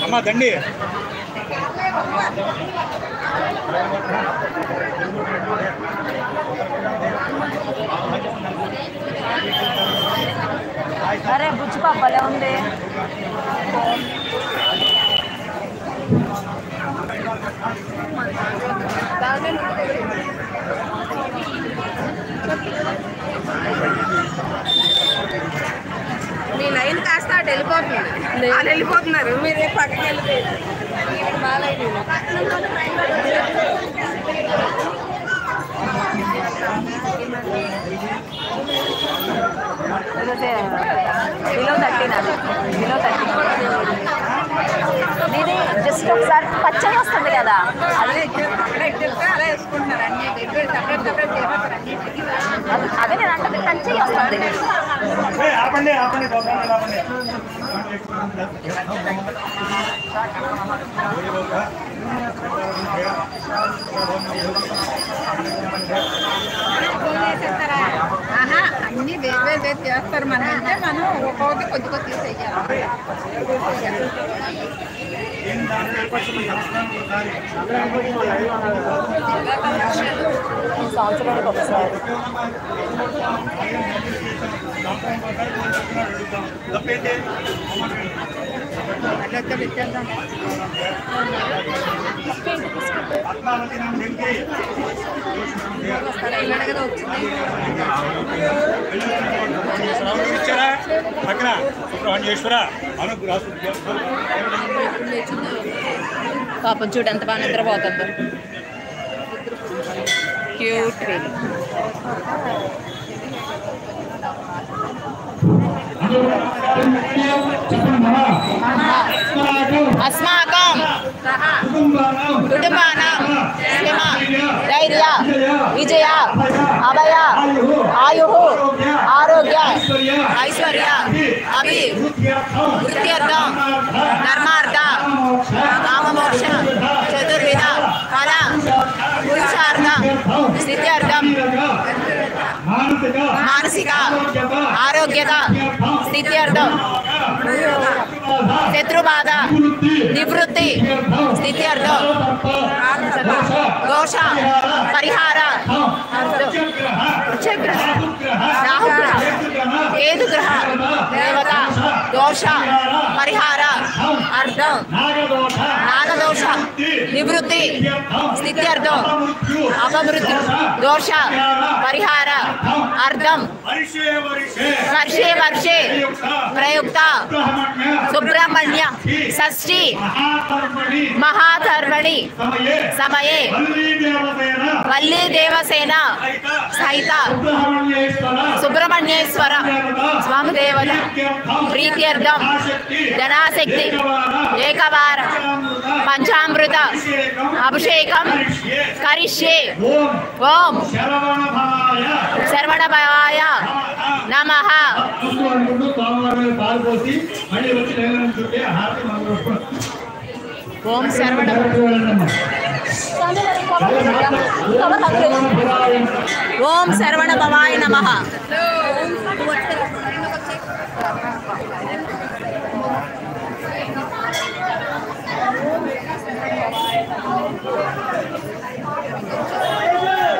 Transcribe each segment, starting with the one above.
అమ్మ దండి అరే బుజ్జి పాపలే ఉంది మీ లైన్ కాస్త అటు వెళ్ళిపోతుంది వాళ్ళు వెళ్ళిపోతున్నారు మీరు పక్కకి వెళ్ళిపోయారు బాగా బిలో 13 అది బిలో 13 ఇది జస్ట్ ఒకసారి పచ్చగా వస్తుంది కదా అదే అలా వేసుకుంటున్నారు అన్ని సపరేట్ సపరేట్ అదే నేను అంటే పచ్చగా వస్తుంది అన్ని వేరు వేరు చేస్తారు మనం అంటే మనం ఒక్కొక్కటి కొద్ది కొద్ది తీసేయాలి సంవత్సరానికి ఒకసారి పక్కన సుబ్రహ్మణ్యేశ్వర అనుగ్రహ పాపం చూడు ఎంత బాగా నిద్రపోతుందో క్యూట్ వేలు अस्माकं कुटुम्बानां क्षेम धैर्य विजय अभय आयुः आरोग्य ऐश्वर्य अभिवृद्ध्यर्थं धर्मार्थ काममोक्ष चतुर्विध फल पुरुषार्थ सिद्ध्यर्थं मानसिक आरोग्यता स्थित्यर्थं शत्रुबाध निवृत्ति स्थित्यर्थं दोष परिहार राहुग्रह केतुग्रह देवता दोष परिहार अर्थं नागदोष निवृत्ति स्थित्यर्थं अपमृत्यु दोष परिहार अर्थं वर्षे वर्षे प्रयुक्त सुब्रह्मण्य षष्ठी महाधर्मणि समये वल्ली देवसेना सहित सुब्रह्मण्येश्वर स्वामी देवता प्रीत्यर्थं धनाशक्ति एकवार पंचामृत अभिषेकं करिष्ये ओम शरवणभवाय नमः ओम शरवण ओम शरवण भवाय नमः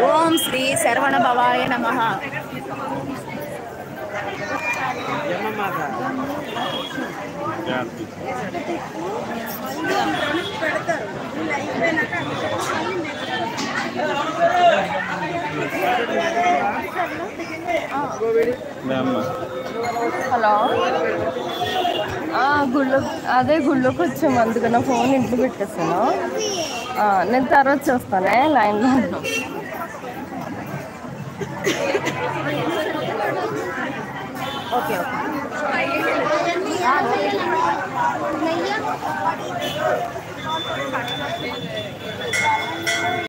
ओम श्री शरवण भवाय नमः హలో గుళ్ళో అదే గుళ్ళోకి వచ్చాము అందుకని ఫోన్ ఇంట్లో పెట్టేస్తాను నేను తర్వాత చూస్తానే లైన్లో ఓకే ఓకే